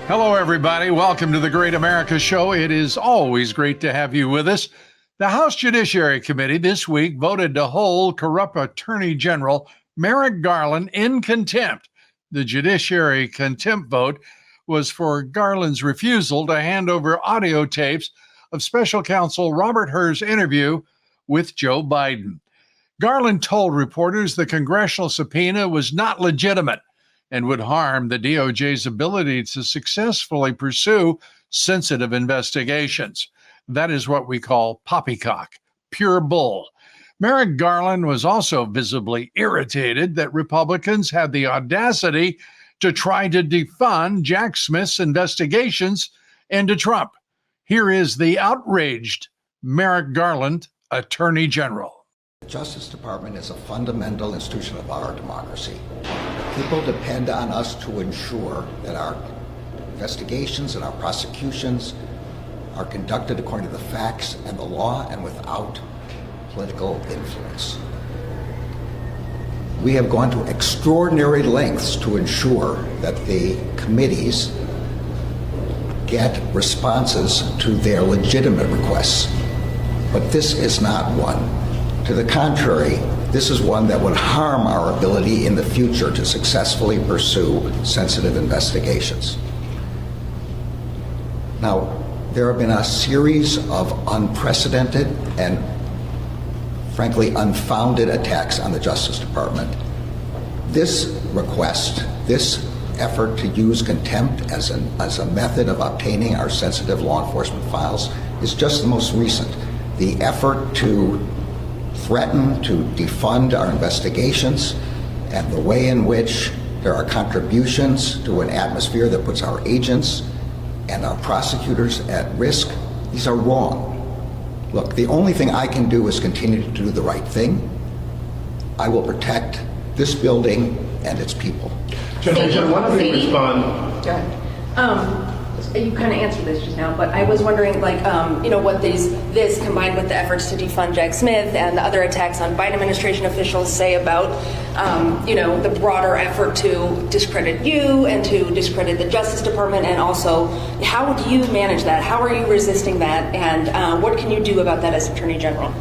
Hello, everybody. Welcome to the Great America Show. It is always great to have you with us. The House Judiciary Committee this week voted to hold corrupt Attorney General Merrick Garland in contempt. The judiciary contempt vote was for Garland's refusal to hand over audio tapes of special counsel Robert Hur's interview with Joe Biden. Garland told reporters the congressional subpoena was not legitimate and would harm the DOJ's ability to successfully pursue sensitive investigations. That is what we call poppycock, pure bull. Merrick Garland was also visibly irritated that Republicans had the audacity to try to defund Jack Smith's investigations into Trump. Here is the outraged Merrick Garland, Attorney General. The Justice Department is a fundamental institution of our democracy. People depend on us to ensure that our investigations and our prosecutions are conducted according to the facts and the law and without political influence. We have gone to extraordinary lengths to ensure that the committees get responses to their legitimate requests. But this is not one. To the contrary, this is one that would harm our ability in the future to successfully pursue sensitive investigations. Now, there have been a series of unprecedented and frankly unfounded attacks on the Justice Department. This request, this effort to use contempt as a method of obtaining our sensitive law enforcement files is just the most recent. The effort to threaten to defund our investigations and the way in which there are contributions to an atmosphere that puts our agents and our prosecutors at risk, these are wrong. Look, the only thing I can do is continue to do the right thing. I will protect this building and its people. Judge, why don't you respond? Go ahead. You kind of answered this just now, but I was wondering, what this combined with the efforts to defund Jack Smith and the other attacks on Biden administration officials say about, the broader effort to discredit you and to discredit the Justice Department, and also how do you manage that? How are you resisting that? And what can you do about that as Attorney General?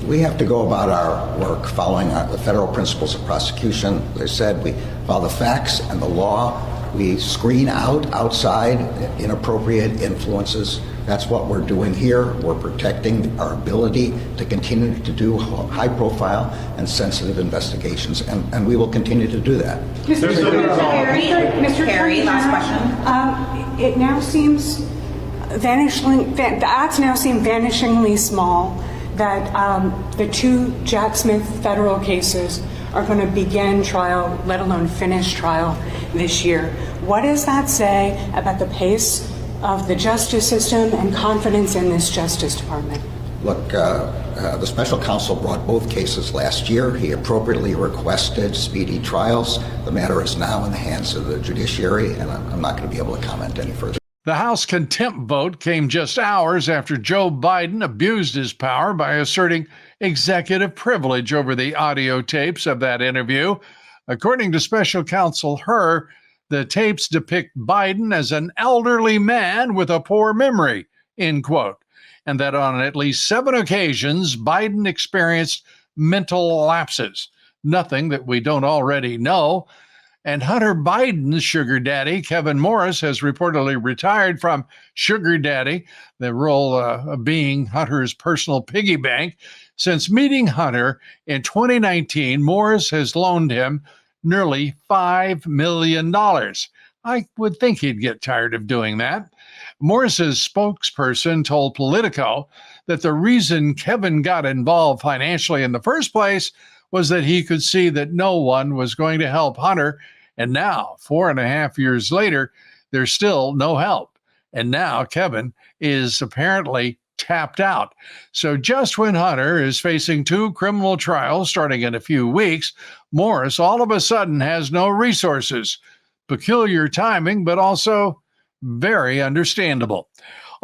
We have to go about our work following the federal principles of prosecution. As I said, we follow the facts and the law. We screen out outside inappropriate influences. That's what we're doing here. We're protecting our ability to continue to do high-profile and sensitive investigations, and we will continue to do that. Mr. Kerry, last question. It now seems the odds now seem vanishingly small that the two Jack Smith federal cases are going to begin trial, let alone finish trial this year. What does that say about the pace of the justice system and confidence in this Justice Department? Look, the special counsel brought both cases last year. He appropriately requested speedy trials. The matter is now in the hands of the judiciary, and I'm not going to be able to comment any further. The House contempt vote came just hours after Joe Biden abused his power by asserting executive privilege over the audio tapes of that interview. According to special counsel Hur, the tapes depict Biden as an elderly man with a poor memory, end quote, and that on at least 7 occasions, Biden experienced mental lapses, nothing that we don't already know. And Hunter Biden's sugar daddy, Kevin Morris, has reportedly retired from sugar daddy, the role of being Hunter's personal piggy bank. Since meeting Hunter in 2019, Morris has loaned him nearly $5 million. I would think he'd get tired of doing that. Morris's spokesperson told Politico that the reason Kevin got involved financially in the first place was that he could see that no one was going to help Hunter. And now, 4.5 years later, there's still no help. And now Kevin is apparently tapped out. So just when Hunter is facing 2 criminal trials starting in a few weeks, Morris all of a sudden has no resources. Peculiar timing, but also very understandable.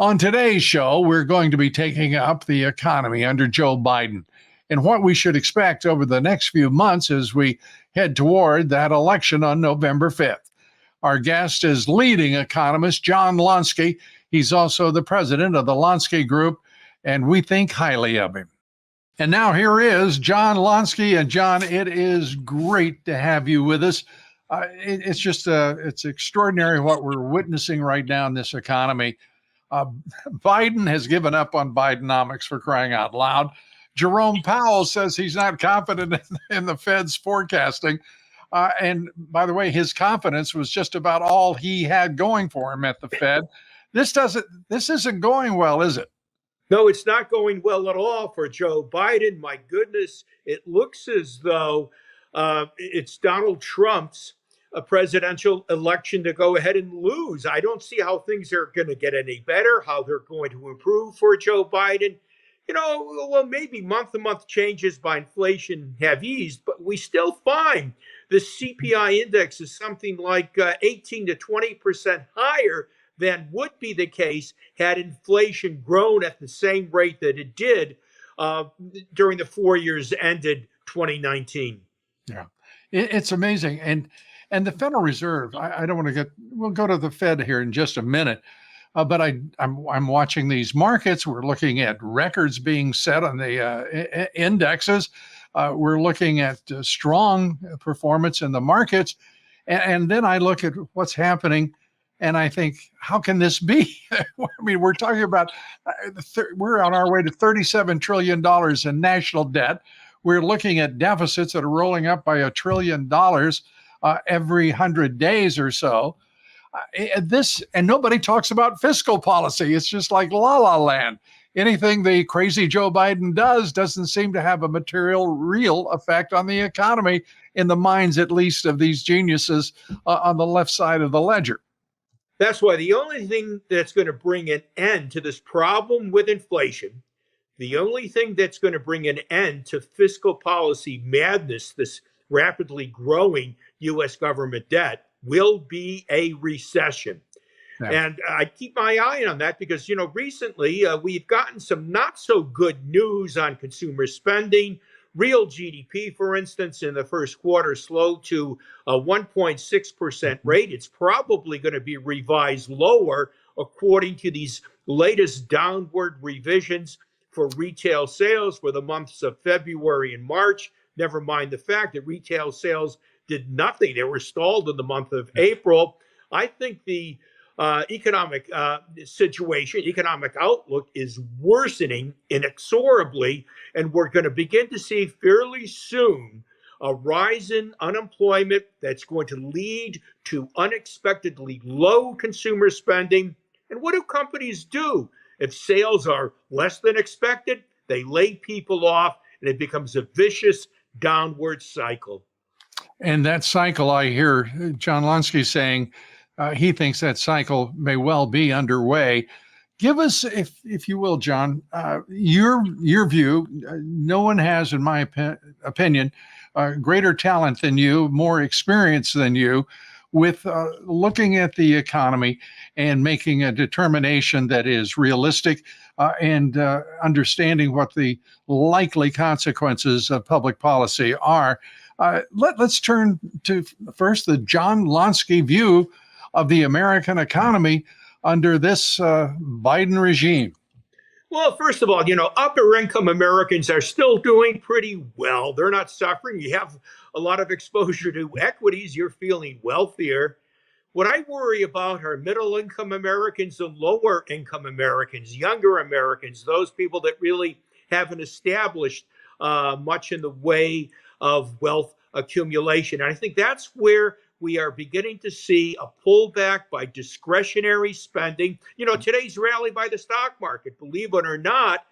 On today's show, we're going to be taking up the economy under Joe Biden and what we should expect over the next few months as we head toward that election on November 5th. Our guest is leading economist John Lonski. He's also the president of the Lonski Group, and we think highly of him. And now here is John Lonski. And John, it is great to have you with us. It's extraordinary what we're witnessing right now in this economy. Biden has given up on Bidenomics, for crying out loud. Jerome Powell says he's not confident in the Fed's forecasting. And by the way, his confidence was just about all he had going for him at the Fed. This isn't going well, is it? No, it's not going well at all for Joe Biden. My goodness, it looks as though it's Donald Trump's presidential election to go ahead and lose. I don't see how things are going to get any better, how they're going to improve for Joe Biden. Well, maybe month-to-month changes by inflation have eased, but we still find the CPI index is something like 18 to 20% higher than would be the case had inflation grown at the same rate that it did during the 4 years ended 2019. Yeah, it's amazing. And the Federal Reserve, I don't want to we'll go to the Fed here in just a minute, but I'm watching these markets. We're looking at records being set on the indexes. We're looking at strong performance in the markets. And then I look at what's happening and I think, how can this be? I mean, we're talking about, we're on our way to $37 trillion in national debt. We're looking at deficits that are rolling up by $1 trillion every 100 days or so. And nobody talks about fiscal policy. It's just like la la land. Anything the crazy Joe Biden does doesn't seem to have a material, real effect on the economy in the minds, at least, of these geniuses on the left side of the ledger. That's why the only thing that's going to bring an end to this problem with inflation, the only thing that's going to bring an end to fiscal policy madness, this rapidly growing U.S. government debt, will be a recession. Yeah. And I keep my eye on that because, recently we've gotten some not so good news on consumer spending. Real GDP, for instance, in the first quarter slowed to a 1.6% rate. It's probably going to be revised lower according to these latest downward revisions for retail sales for the months of February and March. Never mind the fact that retail sales did nothing. They were stalled in the month of April. I think the economic situation, economic outlook is worsening inexorably, and we're going to begin to see fairly soon a rise in unemployment that's going to lead to unexpectedly low consumer spending. And what do companies do? If sales are less than expected, they lay people off, and it becomes a vicious downward cycle. And that cycle, I hear John Lonski saying, he thinks that cycle may well be underway. Give us, if you will, John, your view. No one has, in my opinion, greater talent than you, more experience than you, with looking at the economy and making a determination that is realistic and understanding what the likely consequences of public policy are. Let's turn to first the John Lonski view of the American economy under this Biden regime. Well, first of all, upper income Americans are still doing pretty well. They're not suffering. You have a lot of exposure to equities. You're feeling wealthier. What I worry about are middle income Americans and lower income Americans, younger Americans, those people that really haven't established much in the way of wealth accumulation. And I think that's where we are beginning to see a pullback by discretionary spending. Today's rally by the stock market, believe it or not,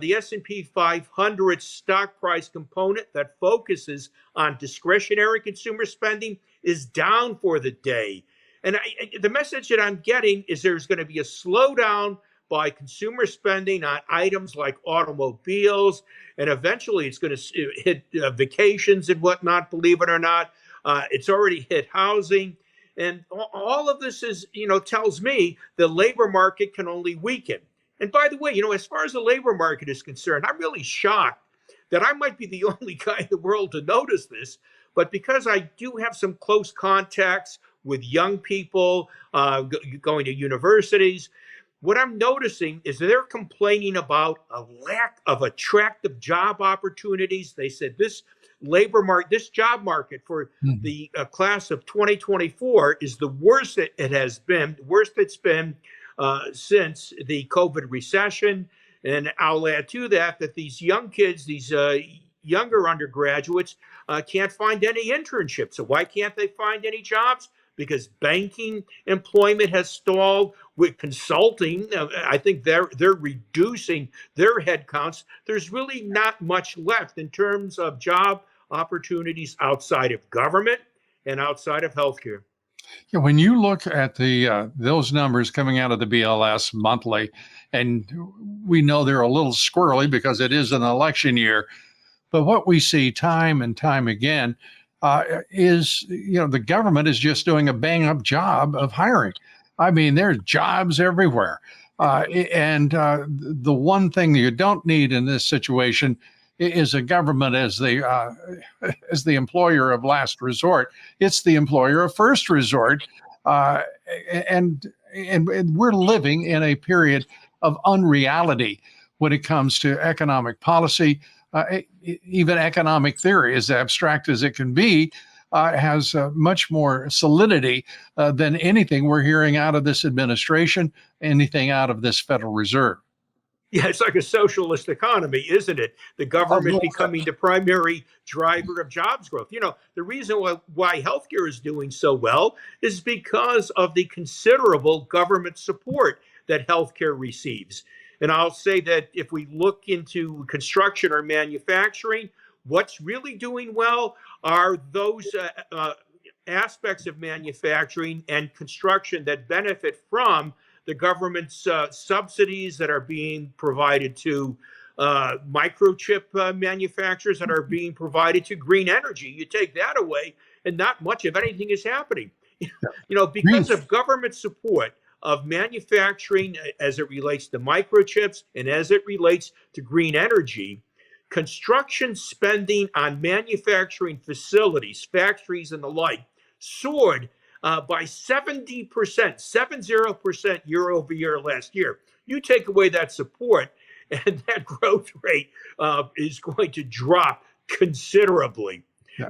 the S&P 500 stock price component that focuses on discretionary consumer spending is down for the day. And the message that I'm getting is there's going to be a slowdown by consumer spending on items like automobiles, and eventually it's going to hit vacations and whatnot, believe it or not. It's already hit housing. And all of this is, tells me the labor market can only weaken. And by the way, as far as the labor market is concerned, I'm really shocked that I might be the only guy in the world to notice this. But because I do have some close contacts with young people going to universities. What I'm noticing is they're complaining about a lack of attractive job opportunities. They said this this job market for the class of 2024 is the worst it has been, worst it's been since the COVID recession. And I'll add to that these young kids, these younger undergraduates, can't find any internships. So why can't they find any jobs? Because banking employment has stalled. With consulting, I think they're reducing their headcounts. There's really not much left in terms of job opportunities outside of government and outside of healthcare. Yeah, when you look at the those numbers coming out of the BLS monthly, and we know they're a little squirrely because it is an election year, but what we see time and time again is, the government is just doing a bang-up job of hiring. I mean, there's jobs everywhere. And the one thing you don't need in this situation is a government as the employer of last resort. It's the employer of first resort. And we're living in a period of unreality when it comes to economic policy. Even economic theory, as abstract as it can be, has much more solidity than anything we're hearing out of this administration, anything out of this Federal Reserve. Yeah, it's like a socialist economy, isn't it? The government becoming the primary driver of jobs growth. The reason why healthcare is doing so well is because of the considerable government support that healthcare receives. And I'll say that if we look into construction or manufacturing, what's really doing well are those aspects of manufacturing and construction that benefit from the government's subsidies that are being provided to microchip manufacturers, that are being provided to green energy. You take that away, and not much of anything is happening. Because of government support of manufacturing as it relates to microchips and as it relates to green energy, construction spending on manufacturing facilities, factories, and the like soared by 70%, 70% year over year last year. You take away that support, and that growth rate is going to drop considerably. Yeah,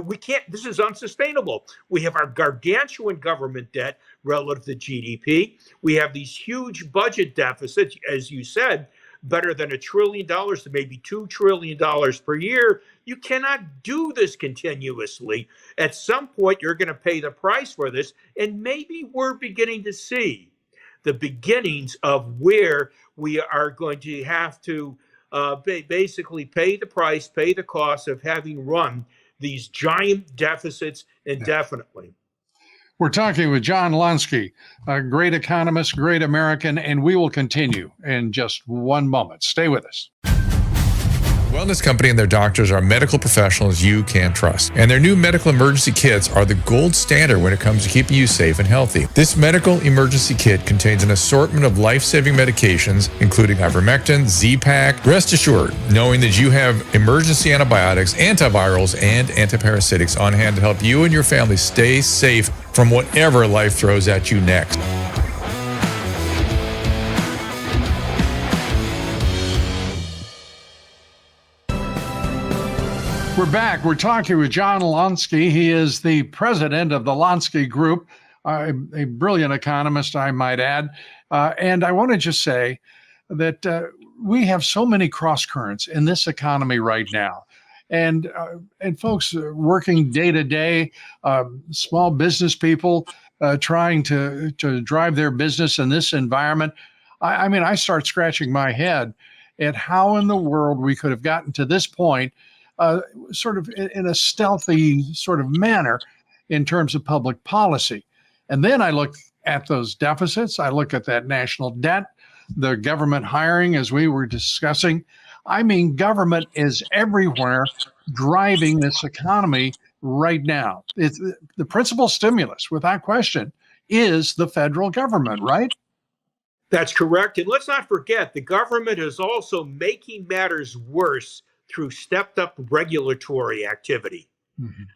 We can't, this is unsustainable. We have our gargantuan government debt relative to GDP. We have these huge budget deficits, as you said, better than $1 trillion to maybe $2 trillion per year. You cannot do this continuously. At some point, you're going to pay the price for this. And maybe we're beginning to see the beginnings of where we are going to have to basically pay the price, pay the cost of having run these giant deficits indefinitely. We're talking with John Lonski, a great economist, great American, and we will continue in just one moment. Stay with us. Wellness Company and their doctors are medical professionals you can trust. And their new medical emergency kits are the gold standard when it comes to keeping you safe and healthy. This medical emergency kit contains an assortment of life-saving medications, including ivermectin, Z-Pak. Rest assured, knowing that you have emergency antibiotics, antivirals, and antiparasitics on hand to help you and your family stay safe from whatever life throws at you next. We're back. We're talking with John Lonski. He is the president of the Lonski Group, a brilliant economist, I might add. And I want to just say that we have so many cross currents in this economy right now. And folks working day to day, small business people trying to drive their business in this environment. I mean, I start scratching my head at how in the world we could have gotten to this point sort of in a stealthy sort of manner in terms of public policy. And then I look at those deficits. I look at that national debt, the government hiring, as we were discussing. I mean, government is everywhere driving this economy right now. It's the principal stimulus, without question, is the federal government, right? That's correct. And let's not forget, the government is also making matters worse through stepped up regulatory activity.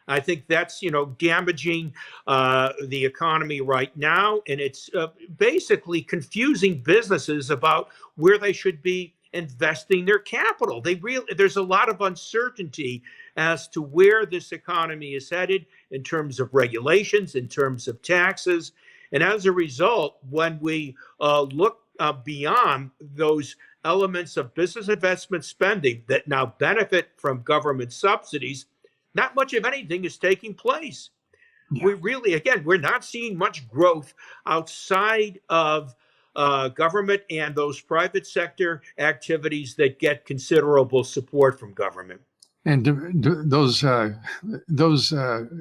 I think that's, damaging the economy right now. And it's basically confusing businesses about where they should be investing their capital. There's a lot of uncertainty as to where this economy is headed in terms of regulations, in terms of taxes. And as a result, when we look beyond those elements of business investment spending that now benefit from government subsidies, not much of anything is taking place. Yeah. We're not seeing much growth outside of government and those private sector activities that get considerable support from government. And those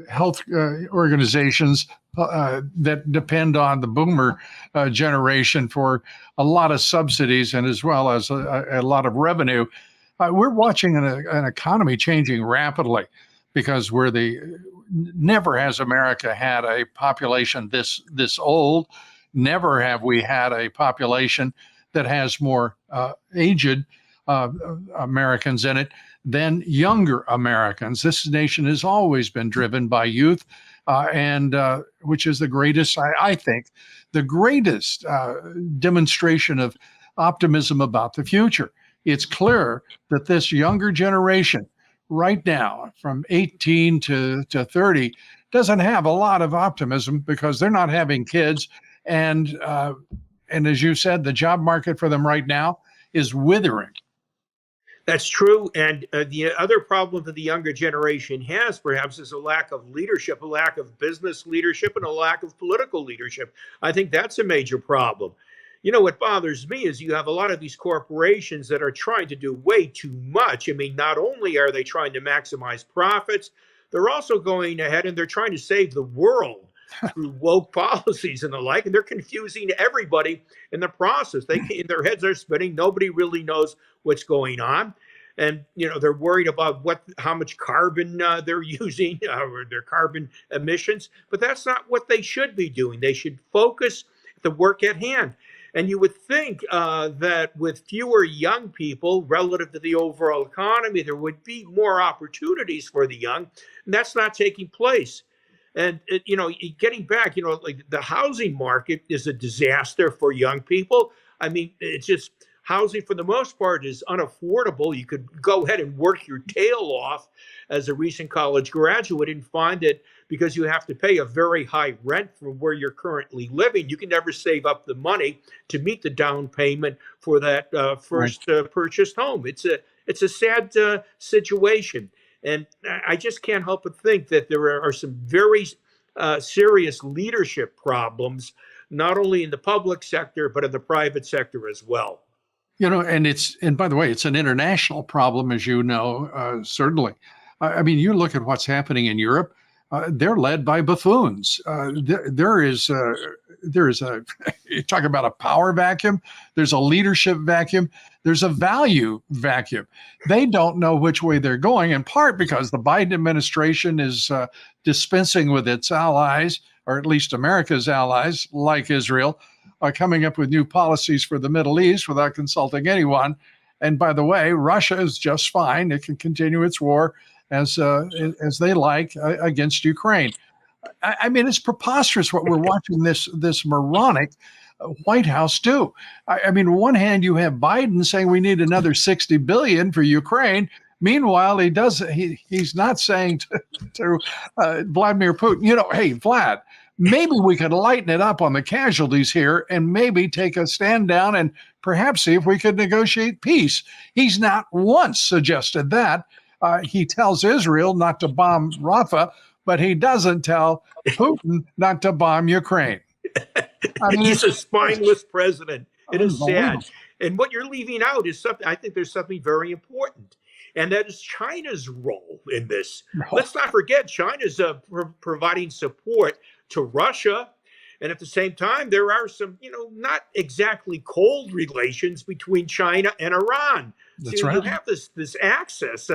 health organizations that depend on the boomer generation for a lot of subsidies and as well as a lot of revenue, we're watching an economy changing rapidly because never has America had a population this old. Never have we had a population that has more aged Americans in it than younger Americans. This nation has always been driven by youth, and which is the greatest, I think, the greatest demonstration of optimism about the future. It's clear that this younger generation right now, from 18 to 30, doesn't have a lot of optimism because they're not having kids. And as you said, the job market for them right now is withering. That's true. And the other problem that the younger generation has, perhaps, is a lack of leadership, a lack of business leadership, and a lack of political leadership. I think that's a major problem. What bothers me is you have a lot of these corporations that are trying to do way too much. I mean, not only are they trying to maximize profits, they're also going ahead and they're trying to save the world through woke policies and the like, and they're confusing everybody in the process. Their heads are spinning. Nobody really knows what's going on, and they're worried about how much carbon they're using or their carbon emissions. But that's not what they should be doing. They should focus the work at hand. And you would think that with fewer young people relative to the overall economy, there would be more opportunities for the young, and that's not taking place. And, getting back, like the housing market is a disaster for young people. I mean, it's just housing for the most part is unaffordable. You could go ahead and work your tail off as a recent college graduate and find that because you have to pay a very high rent from where you're currently living, you can never save up the money to meet the down payment for that first purchased home. It's a sad situation. And I just can't help but think that there are some very serious leadership problems, not only in the public sector, but in the private sector as well. And by the way, it's an international problem, as you know, certainly. I mean, you look at what's happening in Europe. They're led by buffoons. There is a you talk about a power vacuum. There's a leadership vacuum. There's a value vacuum. They don't know which way they're going, in part because the Biden administration is dispensing with its allies, or at least America's allies, like Israel, coming up with new policies for the Middle East without consulting anyone. And by the way, Russia is just fine. It can continue its war as they like against Ukraine. I mean, it's preposterous what we're watching this moronic White House do. I mean, on one hand, you have Biden saying we need another $60 billion for Ukraine. Meanwhile, he's not saying to Vladimir Putin, hey, Vlad, maybe we could lighten it up on the casualties here and maybe take a stand down and perhaps see if we could negotiate peace. He's not once suggested that. He tells Israel not to bomb Rafah, but he doesn't tell Putin not to bomb Ukraine. I mean, he's a spineless president. It is sad. And what you're leaving out is something, I think there's something very important, and that is China's role in this. No. Let's not forget, China's providing support to Russia. And at the same time, there are some, not exactly cold relations between China and Iran. That's So you right. have this access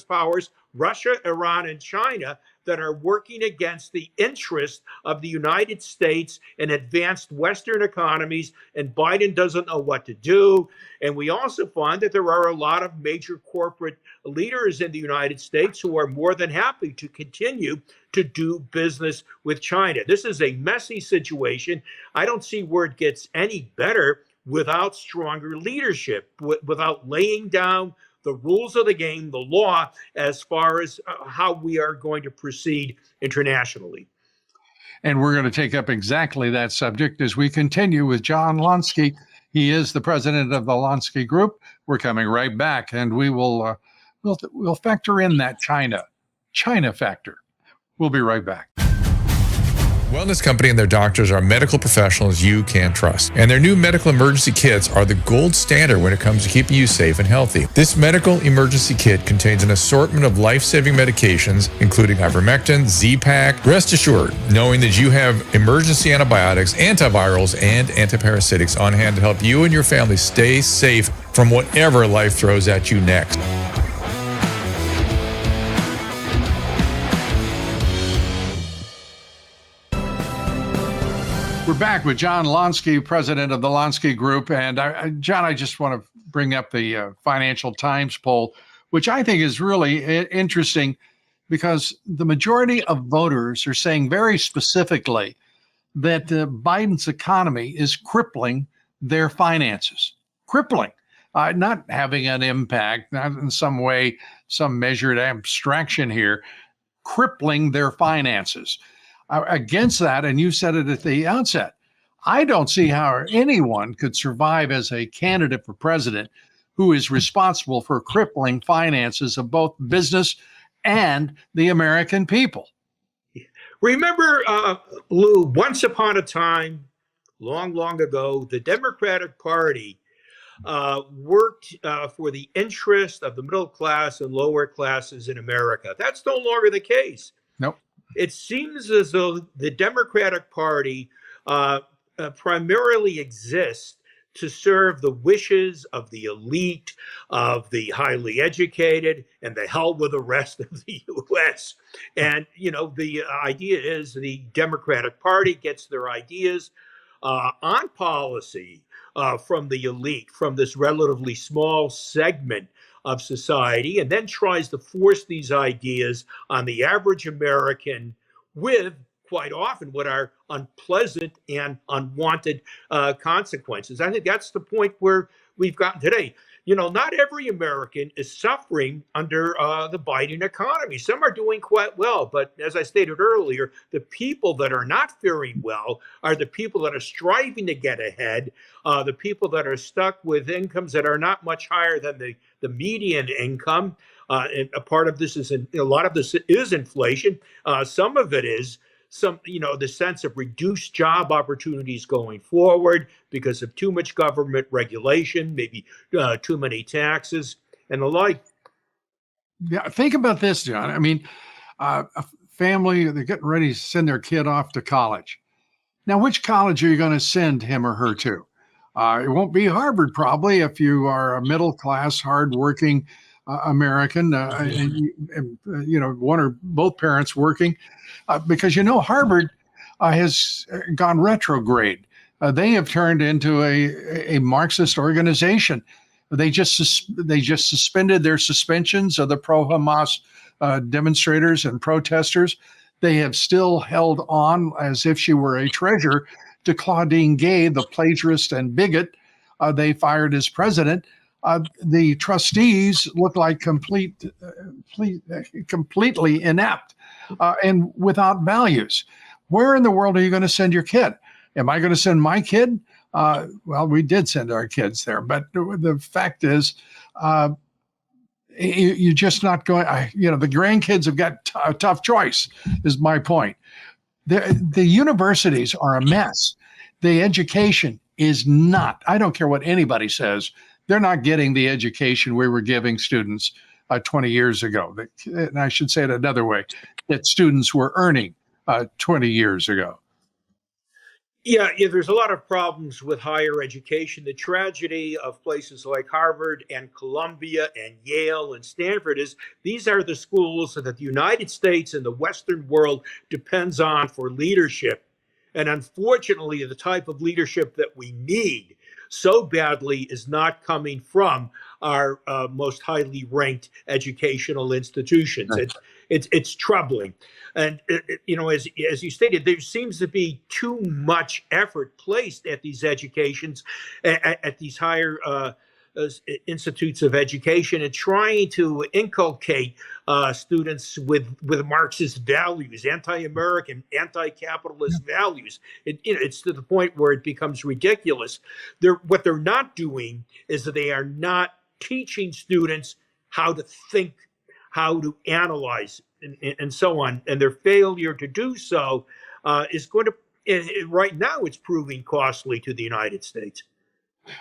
powers, Russia, Iran, and China, that are working against the interests of the United States and advanced Western economies, and Biden doesn't know what to do. And we also find that there are a lot of major corporate leaders in the United States who are more than happy to continue to do business with China. This is a messy situation. I don't see where it gets any better without stronger leadership, without laying down the rules of the game, the law, as far as how we are going to proceed internationally. And we're going to take up exactly that subject as we continue with John Lonski. He is the president of the Lonski Group. We're coming right back, and we will we'll factor in that China factor. We'll be right back. Wellness Company and their doctors are medical professionals you can trust. And their new medical emergency kits are the gold standard when it comes to keeping you safe and healthy. This medical emergency kit contains an assortment of life-saving medications, including ivermectin, Z-Pak. Rest assured, knowing that you have emergency antibiotics, antivirals, and antiparasitics on hand to help you and your family stay safe from whatever life throws at you next. We're back with John Lonski, president of the Lonski Group. And John, I just want to bring up the Financial Times poll, which I think is really interesting because the majority of voters are saying very specifically that Biden's economy is crippling their finances. Crippling, not having an impact, not in some way, some measured abstraction here, crippling their finances. Against that, and you said it at the outset, I don't see how anyone could survive as a candidate for president who is responsible for crippling finances of both business and the American people. Remember, Lou, once upon a time, long, long ago, the Democratic Party worked for the interest of the middle class and lower classes in America. That's no longer the case. Nope. It seems as though the Democratic Party primarily exists to serve the wishes of the elite, of the highly educated, and the hell with the rest of the U.S. And, you know, the idea is the Democratic Party gets their ideas on policy from the elite, from this relatively small segment of society, and then tries to force these ideas on the average American with quite often what are unpleasant and unwanted consequences. I think that's the point where we've gotten today. You know, not every American is suffering under the Biden economy. Some are doing quite well, but as I stated earlier, the people that are not faring well are the people that are striving to get ahead, the people that are stuck with incomes that are not much higher than the median income. And a part of this is, a lot of this is inflation. Some of it is the sense of reduced job opportunities going forward because of too much government regulation, maybe too many taxes and the like. Yeah, think about this, John. I mean, a family, they're getting ready to send their kid off to college. Now, which college are you going to send him or her to? It won't be Harvard, probably, if you are a middle class, hardworking American, and one or both parents working, because Harvard has gone retrograde. They have turned into a Marxist organization. They just suspended their suspensions of the pro-Hamas demonstrators and protesters. They have still held on as if she were a treasure to Claudine Gay, the plagiarist and bigot they fired as president. The trustees look like completely inept and without values. Where in the world are you going to send your kid? Am I going to send my kid? Well, we did send our kids there, but the fact is, you're just not going. The grandkids have got a tough choice. Is my point. The universities are a mess. The education is not. I don't care what anybody says. They're not getting the education we were giving students 20 years ago. And I should say it another way, that students were earning 20 years ago. Yeah, there's a lot of problems with higher education. The tragedy of places like Harvard and Columbia and Yale and Stanford is these are the schools that the United States and the Western world depends on for leadership. And unfortunately, the type of leadership that we need so badly is not coming from our most highly ranked educational institutions. It's troubling. And, as you stated, there seems to be too much effort placed at these educations, at these higher institutes of education, and trying to inculcate students with Marxist values, anti-American, anti-capitalist values. It's to the point where it becomes ridiculous. What they're not doing is that they are not teaching students how to think, how to analyze, and so on. And their failure to do so is going to, right now, it's proving costly to the United States.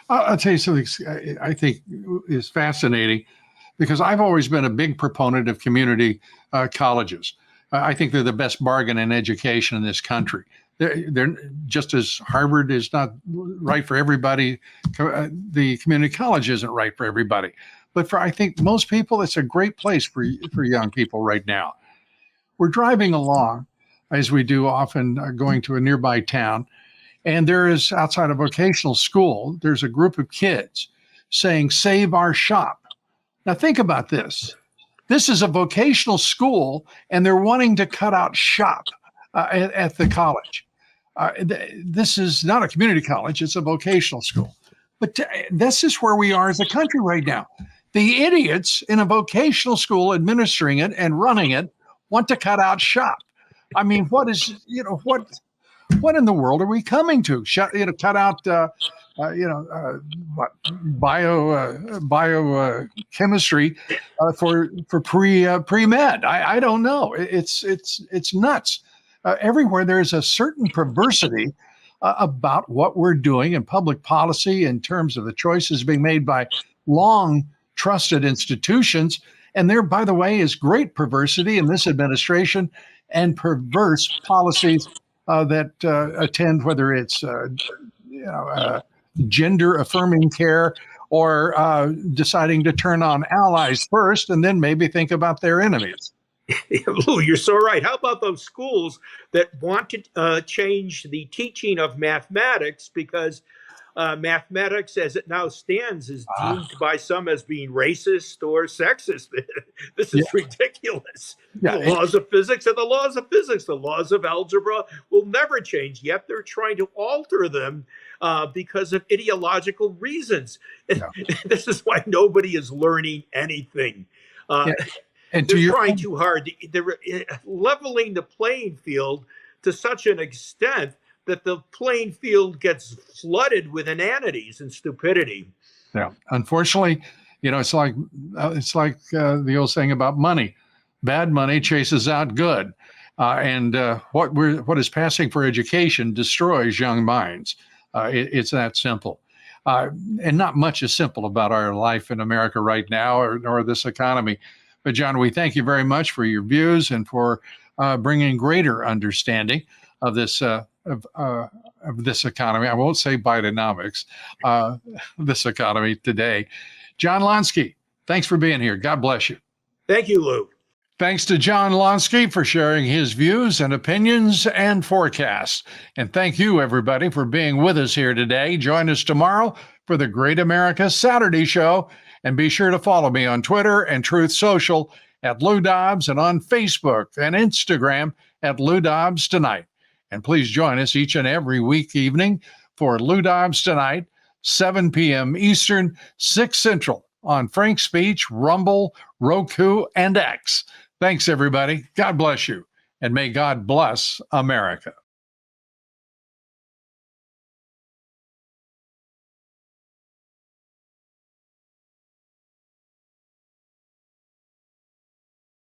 I'll tell you something I think is fascinating, because I've always been a big proponent of community colleges. I think they're the best bargain in education in this country. They're just as Harvard is not right for everybody, the community college isn't right for everybody. But for, I think, most people, it's a great place for young people right now. We're driving along, as we do often, going to a nearby town, and there is, outside a vocational school, there's a group of kids saying, "Save our shop." Now think about this. This is a vocational school, and they're wanting to cut out shop at the college. This is not a community college, it's a vocational school. But this is where we are as a country right now. The idiots in a vocational school administering it and running it want to cut out shop. I mean, what in the world are we coming to? Cut out, biochemistry for pre-med. I don't know. It's nuts. Everywhere there's a certain perversity about what we're doing in public policy in terms of the choices being made by long trusted institutions. And there, by the way, is great perversity in this administration and perverse policies that attend, whether it's gender affirming care or deciding to turn on allies first and then maybe think about their enemies. Lou, you're so right. How about those schools that want to change the teaching of mathematics because mathematics, as it now stands, is deemed by some as being racist or sexist? This is ridiculous. The laws of physics are the laws of physics. The laws of algebra will never change, yet they're trying to alter them because of ideological reasons. This is why nobody is learning anything. And they're trying too hard. They're leveling the playing field to such an extent that the playing field gets flooded with inanities and stupidity. Yeah, unfortunately, it's like the old saying about money: bad money chases out good, and what is passing for education destroys young minds. It's that simple, and not much is simple about our life in America right now, or this economy. But John, we thank you very much for your views and for bringing greater understanding of this economy. I won't say Bidenomics, this economy today. John Lonski, thanks for being here. God bless you. Thank you, Lou. Thanks to John Lonski for sharing his views and opinions and forecasts. And thank you, everybody, for being with us here today. Join us tomorrow for the Great America Saturday Show. And be sure to follow me on Twitter and Truth Social at Lou Dobbs, and on Facebook and Instagram at Lou Dobbs Tonight. And please join us each and every week evening for Lou Dobbs Tonight, 7 p.m. Eastern, 6 Central on Frank Speech, Rumble, Roku, and X. Thanks, everybody. God bless you, and may God bless America.